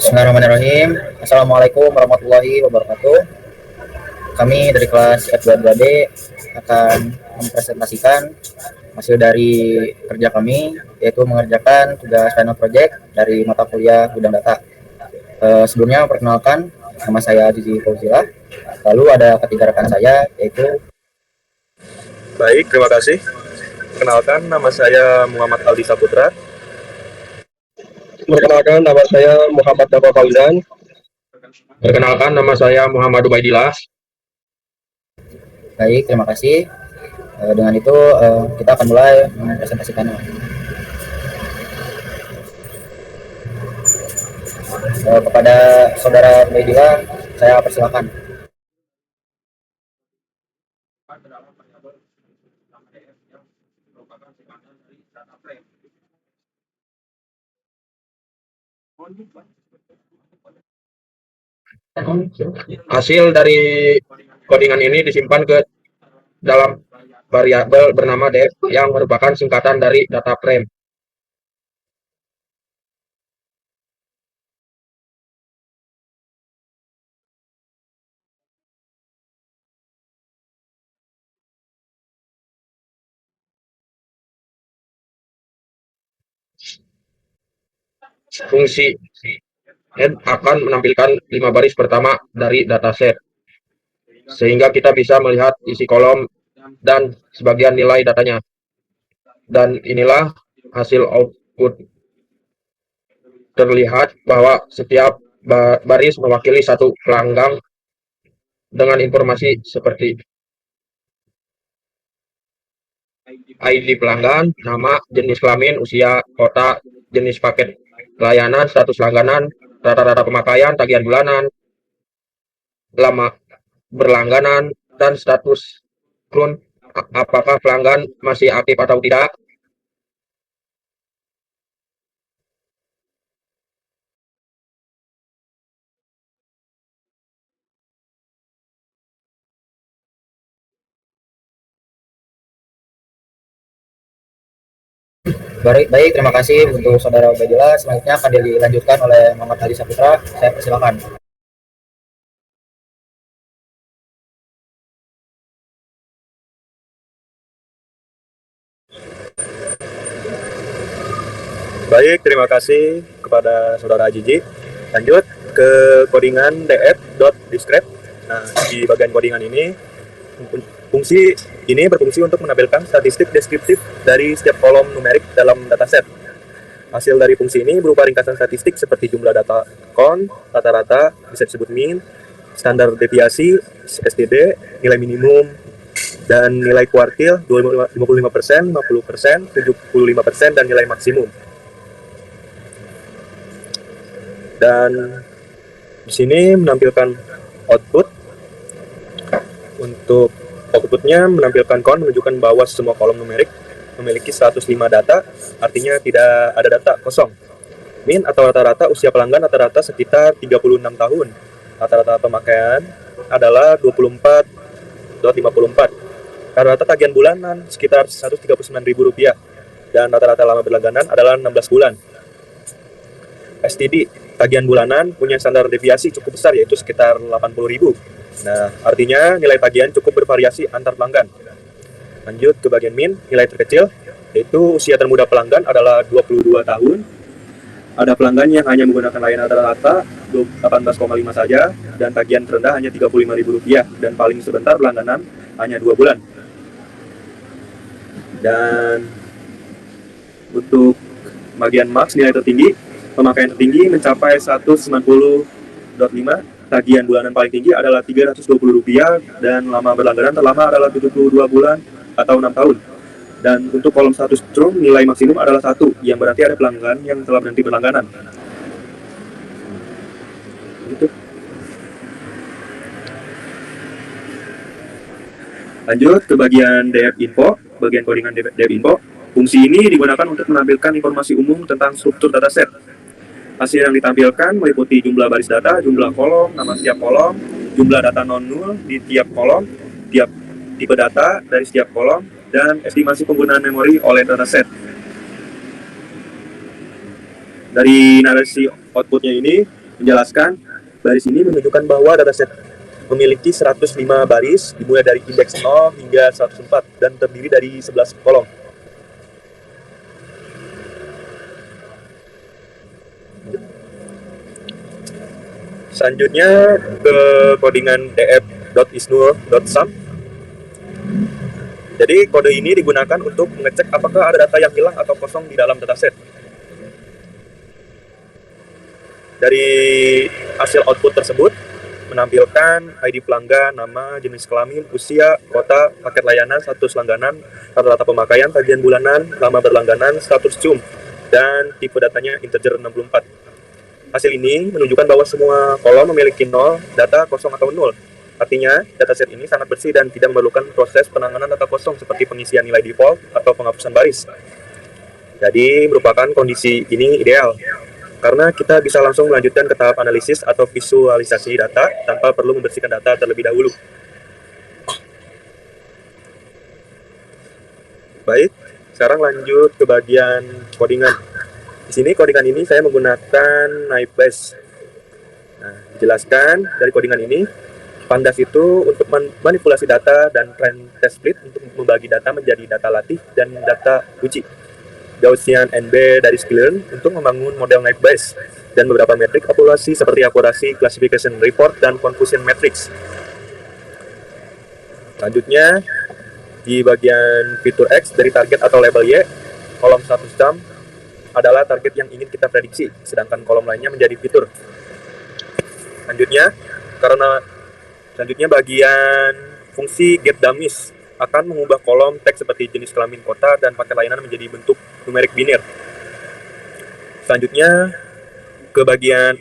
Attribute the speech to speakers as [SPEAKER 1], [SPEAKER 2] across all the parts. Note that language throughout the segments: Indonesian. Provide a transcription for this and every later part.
[SPEAKER 1] Bismillahirrahmanirrahim. Assalamualaikum warahmatullahi wabarakatuh. Kami dari kelas F22D akan mempresentasikan hasil dari kerja kami, yaitu mengerjakan tugas final project dari mata kuliah bidang data. Sebelumnya perkenalkan, nama saya Jiji Fauzila. Lalu ada ketiga rekan saya, yaitu
[SPEAKER 2] Baik, terima kasih. Kenalkan, nama saya Muhammad Aldi Saputra.
[SPEAKER 3] Perkenalkan, nama saya Muhammad Dafa Fauzan.
[SPEAKER 4] Perkenalkan, nama saya Muhammad Ubaidillah.
[SPEAKER 1] Baik, terima kasih. Dengan itu kita akan mulai mempresentasikannya. Kepada saudara Ubaidillah, saya persilakan.
[SPEAKER 4] Hasil dari codingan ini disimpan ke dalam variabel bernama def yang merupakan singkatan dari data frame. Fungsi head akan menampilkan 5 baris pertama dari dataset, sehingga kita bisa melihat isi kolom dan sebagian nilai datanya. Dan inilah hasil output. Terlihat bahwa setiap baris mewakili satu gelanggang dengan informasi seperti ID pelanggan, nama, jenis kelamin, usia, kota, jenis paket layanan, status langganan, rata-rata pemakaian, tagihan bulanan, lama berlangganan, dan status CRUN, apakah pelanggan masih aktif atau tidak.
[SPEAKER 1] Baik, terima kasih untuk saudara Ubaidillah. Selanjutnya akan dilanjutkan oleh Muhammad Ali Saputra. Saya persilakan.
[SPEAKER 2] Baik, terima kasih kepada saudara Jiji. Lanjut ke codingan df.describe. Nah, di bagian codingan ini, fungsi ini berfungsi untuk menampilkan statistik deskriptif dari setiap kolom numerik dalam dataset. Hasil dari fungsi ini berupa ringkasan statistik seperti jumlah data count, rata-rata, bisa disebut mean, standar deviasi, STD, nilai minimum, dan nilai kuartil 55%, 50%, 75%, dan nilai maksimum. Dan di sini menampilkan output. Untuk outputnya menampilkan count, menunjukkan bahwa semua kolom numerik memiliki 105 data, artinya tidak ada data kosong. Min atau rata-rata usia pelanggan rata-rata sekitar 36 tahun. Rata-rata pemakaian adalah 24.54. Rata-rata tagihan bulanan sekitar Rp139.000 dan rata-rata lama berlangganan adalah 16 bulan. STD, tagihan bulanan punya standar deviasi cukup besar, yaitu sekitar 80.000. Nah, artinya nilai tagihan cukup bervariasi antar pelanggan. Lanjut ke bagian min, nilai terkecil, yaitu usia termuda pelanggan adalah 22 tahun. Ada pelanggan yang hanya menggunakan layanan rata-rata 18,5 saja, dan tagihan terendah hanya Rp35.000, dan paling sebentar pelangganan hanya 2 bulan. Dan untuk bagian max, nilai tertinggi, pemakaian tertinggi mencapai 190.5, tagihan bulanan paling tinggi adalah Rp320, dan lama berlangganan terlama adalah 72 bulan atau 6 tahun. Dan untuk kolom status CRUN, nilai maksimum adalah 1, yang berarti ada pelanggan yang telah berhenti berlangganan. Gitu. Lanjut ke bagian df info, bagian codingan df info. Fungsi ini digunakan untuk menampilkan informasi umum tentang struktur dataset. Hasil yang ditampilkan meliputi jumlah baris data, jumlah kolom, nama setiap kolom, jumlah data non-null di tiap kolom, tiap tipe data dari setiap kolom, dan estimasi penggunaan memori oleh dataset. Dari narasi outputnya ini, menjelaskan baris ini menunjukkan bahwa dataset memiliki 105 baris dimulai dari indeks 0 hingga 104 dan terdiri dari 11 kolom. Selanjutnya ke codingan df.isnur.sum. Jadi kode ini digunakan untuk mengecek apakah ada data yang hilang atau kosong di dalam dataset. Dari hasil output tersebut menampilkan ID pelanggan, nama, jenis kelamin, usia, kota, paket layanan, status langganan, rata-rata pemakaian, tagihan bulanan, lama berlangganan, status cum, dan tipe datanya integer 64. Hasil ini menunjukkan bahwa semua kolom memiliki 0, data kosong atau 0. Artinya, dataset ini sangat bersih dan tidak memerlukan proses penanganan data kosong seperti pengisian nilai default atau penghapusan baris. Jadi, merupakan kondisi ini ideal, karena kita bisa langsung melanjutkan ke tahap analisis atau visualisasi data tanpa perlu membersihkan data terlebih dahulu. Baik, sekarang lanjut ke bagian codingan. Di sini codingan ini saya menggunakan Naive-Bayes. Nah, dijelaskan dari codingan ini, Pandas itu untuk manipulasi data dan trend test split untuk membagi data menjadi data latih dan data uji. Gaussian NB dari Sklearn untuk membangun model Naive-Bayes dan beberapa metrik populasi seperti akurasi, classification report, dan confusion matrix. Selanjutnya, di bagian fitur X dari target atau label Y, kolom status jam adalah target yang ingin kita prediksi, sedangkan kolom lainnya menjadi fitur. Selanjutnya bagian fungsi getDummies akan mengubah kolom teks seperti jenis kelamin, kota, dan paket layanan menjadi bentuk numerik biner. Selanjutnya ke bagian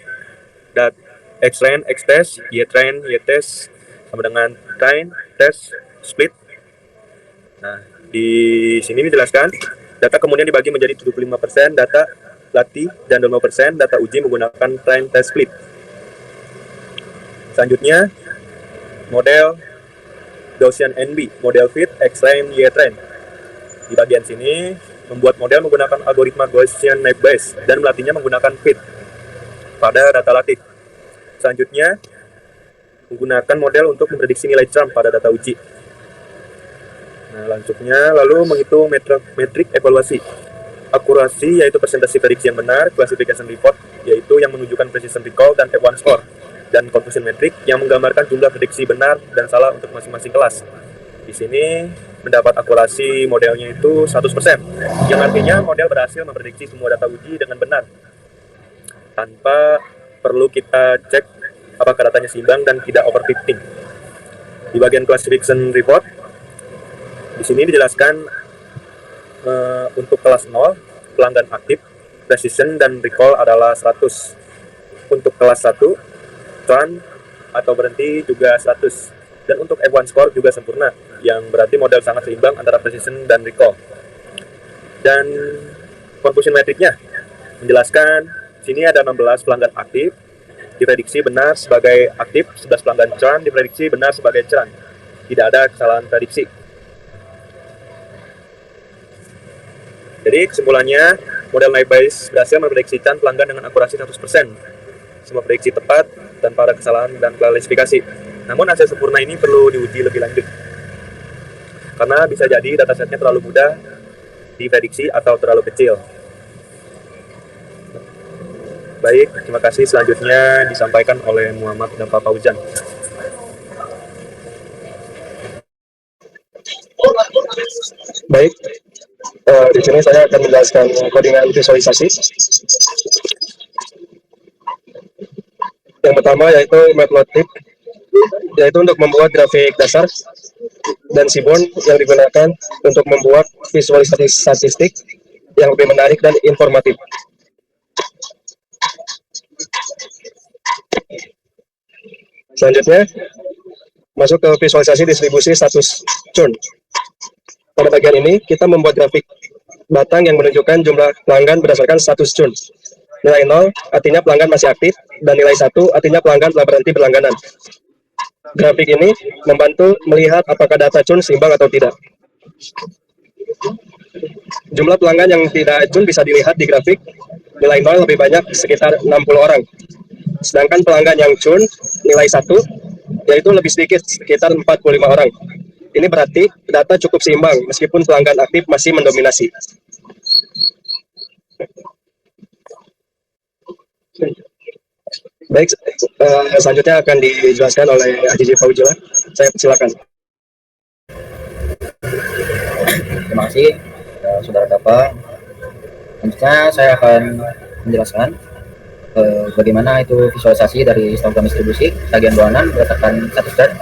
[SPEAKER 2] xtrain, xtest, ytest sama dengan train, test, split. Nah, di sini dijelaskan data kemudian dibagi menjadi 75% data latih dan 25% data uji menggunakan train test split. Selanjutnya, model Gaussian NB, model fit, xtrain, ytrain. Di bagian sini, membuat model menggunakan algoritma Gaussian Naive-Bayes dan melatihnya menggunakan fit pada data latih. Selanjutnya, menggunakan model untuk memprediksi nilai Trump pada data uji. Nah, lalu menghitung metrik evaluasi. Akurasi yaitu presentasi prediksi yang benar, classification report yaitu yang menunjukkan precision recall dan F1 score, dan confusion metric yang menggambarkan jumlah prediksi benar dan salah untuk masing-masing kelas. Di sini mendapat akurasi modelnya itu 100%, yang artinya model berhasil memprediksi semua data uji dengan benar tanpa perlu kita cek apakah datanya seimbang dan tidak overfitting. Di bagian classification report, di sini dijelaskan untuk kelas 0, pelanggan aktif, precision dan recall adalah 100. Untuk kelas 1, churn atau berhenti juga 100. Dan untuk F1 score juga sempurna, yang berarti model sangat seimbang antara precision dan recall. Dan confusion metricnya menjelaskan sini ada 16 pelanggan aktif, diprediksi benar sebagai aktif, 11 pelanggan churn diprediksi benar sebagai churn. Tidak ada kesalahan prediksi. Jadi kesimpulannya, model Naive-Bayes berhasil memprediksi churn pelanggan dengan akurasi 100%. Semua prediksi tepat tanpa ada kesalahan dan klasifikasi. Namun hasil sempurna ini perlu diuji lebih lanjut, karena bisa jadi datasetnya terlalu mudah diprediksi atau terlalu kecil. Baik, terima kasih. Selanjutnya disampaikan oleh Muhammad dan Pak Fauzan.
[SPEAKER 3] Baik, di sini saya akan menjelaskan codingan visualisasi. Yang pertama yaitu Matplotlib, yaitu untuk membuat grafik dasar, dan Seaborn yang digunakan untuk membuat visualisasi statistik yang lebih menarik dan informatif. Selanjutnya, masuk ke visualisasi distribusi status churn. Pada bagian ini, kita membuat grafik batang yang menunjukkan jumlah pelanggan berdasarkan status churn. Nilai 0 artinya pelanggan masih aktif, dan nilai 1 artinya pelanggan telah berhenti berlangganan. Grafik ini membantu melihat apakah data churn seimbang atau tidak. Jumlah pelanggan yang tidak churn bisa dilihat di grafik. Nilai 0 lebih banyak, sekitar 60 orang. Sedangkan pelanggan yang churn nilai 1 yaitu lebih sedikit, sekitar 45 orang. Ini berarti data cukup seimbang meskipun pelanggan aktif masih mendominasi. Baik, selanjutnya akan dijelaskan oleh Ajiji Faujila. Saya silakan.
[SPEAKER 1] Terima kasih, Saudara Dapa. Selanjutnya saya akan menjelaskan bagaimana itu visualisasi dari histogram distribusi tagihan bulanan berdasarkan status churn.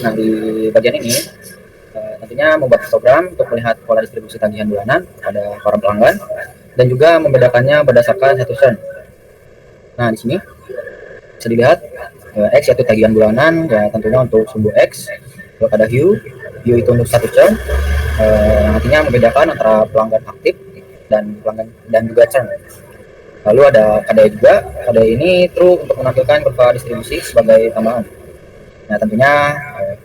[SPEAKER 1] Nah, di bagian ini tentunya membuat histogram untuk melihat pola distribusi tagihan bulanan pada para pelanggan dan juga membedakannya berdasarkan status churn. Nah, di sini bisa dilihat X yaitu tagihan bulanan, ya tentunya untuk sumbu X. Lalu ada hue itu untuk status churn, artinya membedakan antara pelanggan aktif dan pelanggan dan juga churn. Lalu ada KDE juga, KDE ini true untuk menampilkan kurva distribusi sebagai tambahan. Nah, tentunya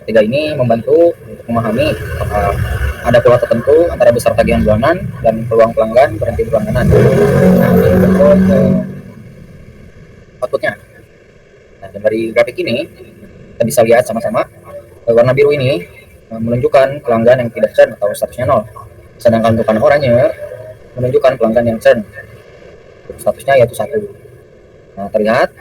[SPEAKER 1] ketiga ini membantu untuk memahami apakah ada pola tertentu antara besar tagihan bulanan dan peluang pelanggan berhenti berlangganan. Nah, ini bentuk outputnya. Nah, dari grafik ini kita bisa lihat sama-sama warna biru ini menunjukkan pelanggan yang tidak churn atau statusnya 0, sedangkan untuk warna oranye menunjukkan pelanggan yang churn, statusnya yaitu 1. Nah, terlihat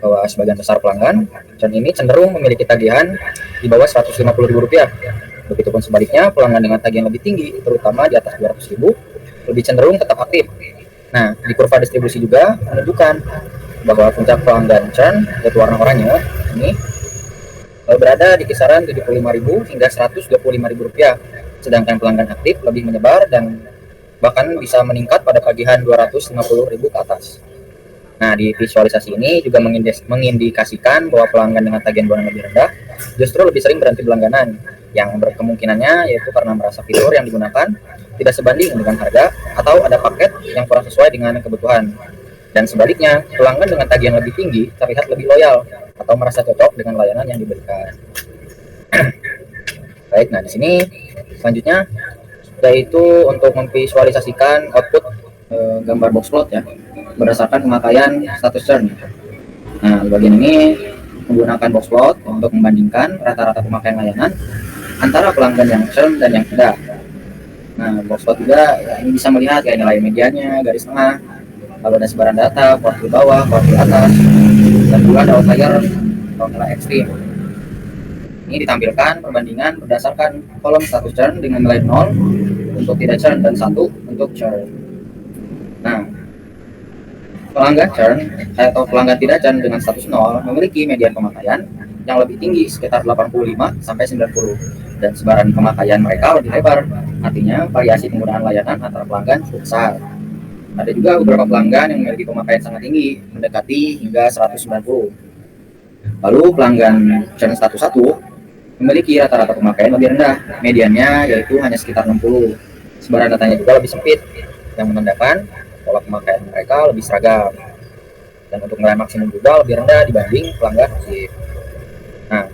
[SPEAKER 1] bahwa sebagian besar pelanggan churn ini cenderung memiliki tagihan di bawah Rp150.000. Begitupun sebaliknya, pelanggan dengan tagihan lebih tinggi, terutama di atas Rp200.000, lebih cenderung tetap aktif. Nah, di kurva distribusi juga menunjukkan bahwa puncak pelanggan churn yaitu warna oranye ini berada di kisaran Rp75.000 hingga Rp125.000, sedangkan pelanggan aktif lebih menyebar dan bahkan bisa meningkat pada tagihan Rp250.000 ke atas. Nah, di visualisasi ini juga mengindikasikan bahwa pelanggan dengan tagihan bulanan lebih rendah justru lebih sering berhenti berlangganan, yang berkemungkinannya yaitu karena merasa fitur yang digunakan tidak sebanding dengan harga atau ada paket yang kurang sesuai dengan kebutuhan. Dan sebaliknya, pelanggan dengan tagihan lebih tinggi terlihat lebih loyal atau merasa cocok dengan layanan yang diberikan. Baik, nah di sini selanjutnya yaitu untuk memvisualisasikan output gambar box plot ya berdasarkan pemakaian status churn. Nah, di bagian ini menggunakan box plot untuk membandingkan rata-rata pemakaian layanan antara pelanggan yang churn dan yang tidak. Nah, box plot juga ya, ini bisa melihat ya nilai medianya, garis tengah, lalu ada sebaran data, kuartil bawah, kuartil atas, dan juga ada outlier atau nilai ekstrim. Ini ditampilkan perbandingan berdasarkan kolom status churn dengan nilai 0 untuk tidak churn dan 1 untuk churn. Nah, pelanggan churn atau pelanggan tidak churn dengan status 0 memiliki median pemakaian yang lebih tinggi sekitar 85 sampai 90 dan sebaran pemakaian mereka lebih lebar. Artinya variasi penggunaan layanan antara pelanggan cukup besar. Ada juga beberapa pelanggan yang memiliki pemakaian sangat tinggi, mendekati hingga 190. Lalu pelanggan churn status 1 memiliki rata-rata pemakaian lebih rendah, mediannya yaitu hanya sekitar 60. Sebaran datanya juga lebih sempit, yang menandakan pola pemakaian mereka lebih seragam. Dan untuk nilai maksimum juga lebih rendah dibanding pelanggan aktif. Nah,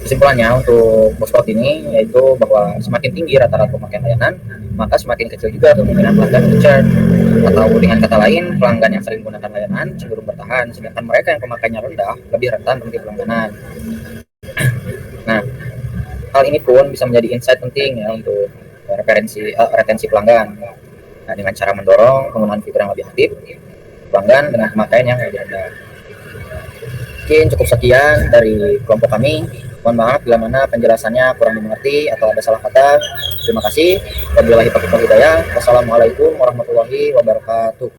[SPEAKER 1] kesimpulannya untuk box plot ini yaitu bahwa semakin tinggi rata-rata pemakaian layanan, maka semakin kecil juga kemungkinan pelanggan churn. Atau dengan kata lain, pelanggan yang sering menggunakan layanan cenderung bertahan, sedangkan mereka yang pemakaiannya rendah lebih rentan berhenti berlangganan. Nah, hal ini pun bisa menjadi insight penting ya untuk retensi pelanggan. Nah, dengan cara mendorong penggunaan fitur yang lebih aktif, pelanggan dengan pemakaian yang lebih rendah. Mungkin cukup sekian dari kelompok kami. Mohon maaf bila mana penjelasannya kurang dimengerti atau ada salah kata. Terima kasih. Wabillahi taufiq wal hidayah. Wassalamualaikum warahmatullahi wabarakatuh.